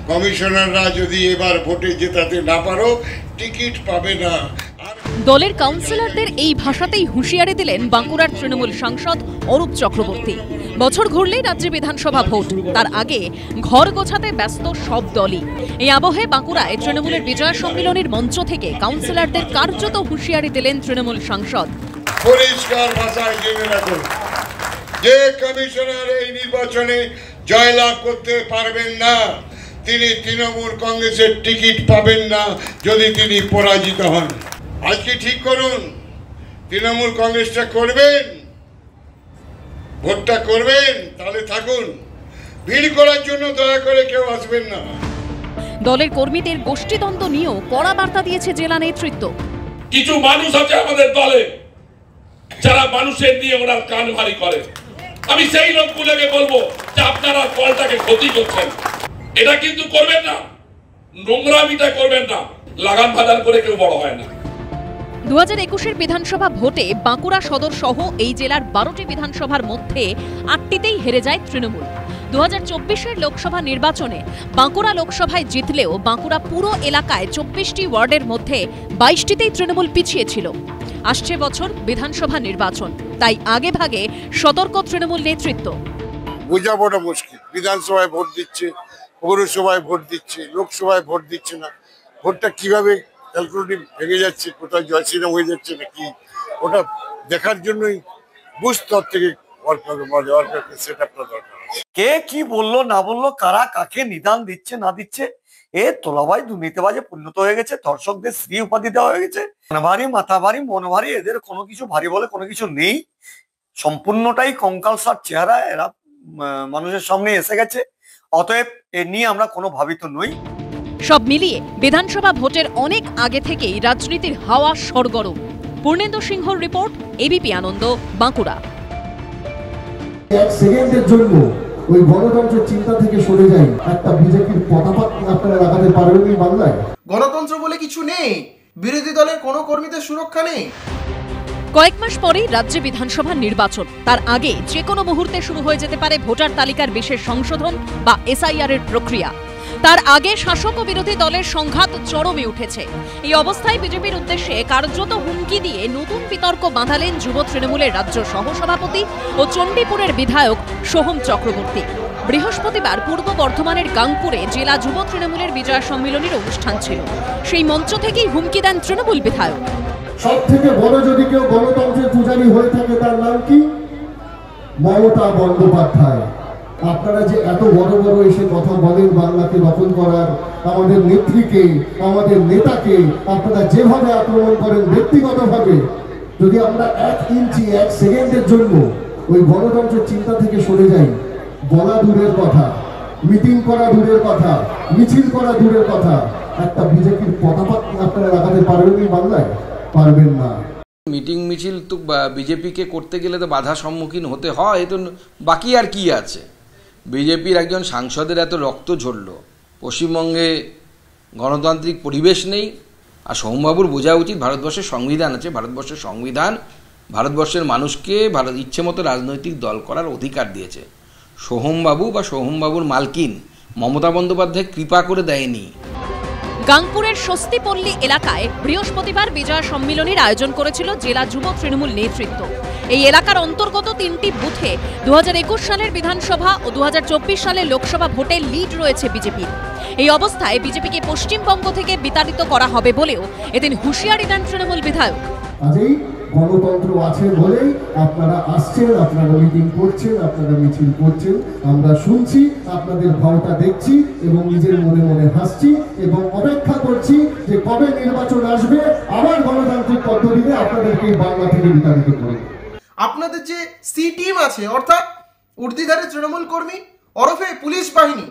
কমিশনাররা যদি এবার ভোটে জেতাতে না পারো টিকিট পাবে না। দলের কাউন্সিলরদের এই ভাষাতেই হুঁশিয়ারি দিলেন বাঁকুড়ার তৃণমূল সাংসদ অরূপ চক্রবর্তী। বছর ঘুরলেই রাজ্যে বিধানসভা ভোট, তার আগে ঘর গোছাতে ব্যস্ত সব দলই। এই আবহে বাঁকুড়ায় তৃণমূলের বিজয় সম্মেলনের মঞ্চ থেকে কাউন্সিলরদের কার্যত হুঁশিয়ারি দিলেন তৃণমূল সাংসদ। পরিষ্কার ভাষায় জেনে রাখুন, যে কমিশনার এই নির্বাচনে জয়লাভ করতে পারবেন না তিনি তৃণমূল কংগ্রেসের টিকিট পাবেন না যদি তিনি পরাজিত হন। আজকে ঠিক করুন, তৃণমূল কংগ্রেসটা করবেন, ভোটটা করবেন, তাহলে থাকুন। ভিড় করার জন্য দয়া করে কেউ আসবেন না। দলের কর্মীদের গোষ্ঠীদ্বন্দ্ব নিয়েও কড়া বার্তা দিয়েছে জেলা নেতৃত্ব। কিছু মানুষ আছে আমাদের দলে যারা মানুষের নিয়ে ওনার কান ভারী করে। আমি সেই লোকগুলোকে বলবো যে আপনারা দলটাকে ক্ষতি করছেন, এটা কিন্তু করবেন না, নোংরামিটা করবেন না। লাগাম বাজার করে কেউ বড় হয় না। 2021-এর বিধানসভা ভোটে বাঁকুড়া সদর সহ এই জেলার 12টি বিধানসভার মধ্যে 8টিতেই হেরে যায় তৃণমূল। 2024-এর লোকসভা নির্বাচনে বাঁকুড়া লোকসভায় জিতলেও বাঁকুড়া পুরো এলাকায় 24টি ওয়ার্ডের মধ্যে 22টিতেই তৃণমূল পিছিয়ে ছিল। আসছে বছর বিধানসভা নির্বাচন, তাই আগে ভাগে সতর্ক তৃণমূল নেতৃত্ব। বোঝাবোটা মুশকিল। বিধানসভায় ভোট দিচ্ছে, পৌরসভায় ভোট দিচ্ছে, লোকসভায় ভোট দিচ্ছে না। ভোটটা কিভাবে ক্যালকুলেটিভ ভেঙে যাচ্ছে, কোথায় জয়শ্রীরাম হয়ে যাচ্ছে নাকি, ওটা দেখার জন্যই বুথ স্তর থেকে সেট আপটা দরকার। কে কি বললো না বললো, কারা কাকে নিদান দিচ্ছে না দিচ্ছে, এ তোলাবাই দুর্নীতিবাজে পরিণত হয়ে গেছে। দর্শকদের শ্রী উপাধি দেওয়া হয়ে গেছে। ভারী মাথা ভারী মন ভারী, এদের কোনো কিছু ভারী বলে কোনো কিছু নেই। সম্পূর্ণটাই কঙ্কালসার চেহারা এরা মানুষের সামনে এসে গেছে। অতএব এ নিয়ে আমরা কোনো ভাবিত নই। সব মিলিয়ে বিধানসভা ভোটের অনেক আগে থেকেই রাজনীতির হাওয়া সরগরম। পূর্ণেন্দু সিংহর রিপোর্ট, এবিপি আনন্দ, বাঁকুড়া। এক সেকেন্ডের জন্য ওই গণতন্ত্রের চিন্তা থেকে সরে যায়, একটা বিজেপির পতাকা আপনারা লাগাতে পারবেন বাংলায়? গণতন্ত্র বলে কিছু নেই, বিরোধী দলের কোনো কর্মীদের সুরক্ষা নেই। কয়েক মাস পরেই রাজ্যে বিধানসভা নির্বাচন, তার আগে যে কোনো মুহূর্তে শুরু হয়ে যেতে পারে ভোটার তালিকার বিশেষ সংশোধন বা এসআইআর এর প্রক্রিয়া। তার আগে শাসক ও বিরোধী দলের সংঘাত চরমে উঠেছে। এই অবস্থায় বিজেপির উদ্দেশ্যে কার্যত হুমকি দিয়ে নতুন বিতর্ক বাঁধালেন যুব তৃণমূলের রাজ্য সহসভাপতি ও চণ্ডীপুরের বিধায়ক সোহম চক্রবর্তী। বৃহস্পতিবার পূর্ব বর্ধমানের গাংপুরে জেলা যুব তৃণমূলের বিজয় সম্মেলনের অনুষ্ঠান ছিল। সেই মঞ্চ থেকেই হুমকি দেন তৃণমূল বিধায়ক। সব থেকে বড় যদি কেউ গণতন্ত্রের পূজারী হয়ে থাকে তার নাম কি? মমতা বন্দ্যোপাধ্যায়। আপনারা যে এত বড় বড় এসে কথা বলেন বাংলাকে দখল করার, আমাদের নেত্রীকে, আমাদের নেতাকে আপনারা যেভাবে আক্রমণ করেন ব্যক্তিগতভাবে, যদি আমরা 1 ইঞ্চি 1 সেকেন্ডের জন্য ওই গণতন্ত্রের চিন্তা থেকে সরে যাই, বলা দূরের কথা, মিটিং করা দূরের কথা, মিছিল করা দূরের কথা, একটা বিজেপির পতাকা আপনারা লাগাতে পারবেন বাংলায়? পারবেন না। মিটিং মিছিল তো বিজেপিকে করতে গেলে তো বাধা সম্মুখীন হতে হয়, তো বাকি আর কি আছে? বিজেপির একজন সাংসদের এত রক্ত ঝরল, পশ্চিমবঙ্গে গণতান্ত্রিক পরিবেশ নেই। আর সোহমবাবুর বোঝা উচিত ভারতবর্ষের সংবিধান আছে, ভারতবর্ষের সংবিধান ভারতবর্ষের মানুষকে ইচ্ছে মতো রাজনৈতিক দল করার অধিকার দিয়েছে। সোহমবাবু বা সোহমবাবুর মালকিন মমতা বন্দ্যোপাধ্যায় কৃপা করে দেয়নি। গাংপুরের স্বস্তিপল্লী এলাকায় বৃহস্পতিবার বিজয় সম্মেলনের আয়োজন করেছিল জেলা যুব তৃণমূল নেতৃত্ব। এই এলাকার অন্তর্গত 3টি বুথে 2021 সালের বিধানসভা ও 2024 সালের লোকসভা ভোটে লিড রয়েছে বিজেপির। এই অবস্থায় বিজেপিকে পশ্চিমবঙ্গ থেকে বিতাড়িত করা হবে বলেও এদিন হুঁশিয়ারি দেন তৃণমূল বিধায়ক। আজই গণতন্ত্র আছে বলেই আপনারা আসছেন, আপনারা মিটিং করছেন, আপনারা মিছিল করছেন, আমরা শুনছি, আপনাদের ভাওতা দেখছি এবং নিজের মনে মনে হাসছি এবং অপেক্ষা করছি যে কবে নির্বাচন আসবে, আবার গণতান্ত্রিক পদ্ধতিতে আপনাদেরকে বাংলা থেকে বিতাড়িত করবে। আপনাদের যে সি টিম আছে, অর্থাৎ ঊর্ধ্বধারী তৃণমূল কর্মী ওরফে পুলিশ বাহিনী,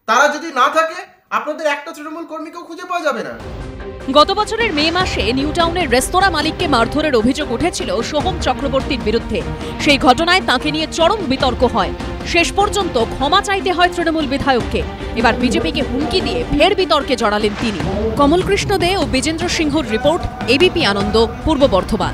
তারা যদি না থাকে আপনাদের একটা তৃণমূল কর্মীকেও খুঁজে পাওয়া যাবে না। গত বছরের মে মাসে নিউ টাউনের রেস্তোরাঁ মালিককে মারধরের অভিযোগ উঠেছিল সোহম চক্রবর্তীর বিরুদ্ধে। সেই ঘটনায় তাঁকে নিয়ে চরম বিতর্ক হয়। শেষ পর্যন্ত ক্ষমা চাইতে হয় তৃণমূল বিধায়ককে। এবার বিজেপিকে হুমকি দিয়ে ফের বিতর্কে জড়ালেন তিনি। কমল কৃষ্ণ দে ও বিজেন্দ্র সিংহর রিপোর্ট, এবিপি আনন্দ, পূর্ব বর্ধমান।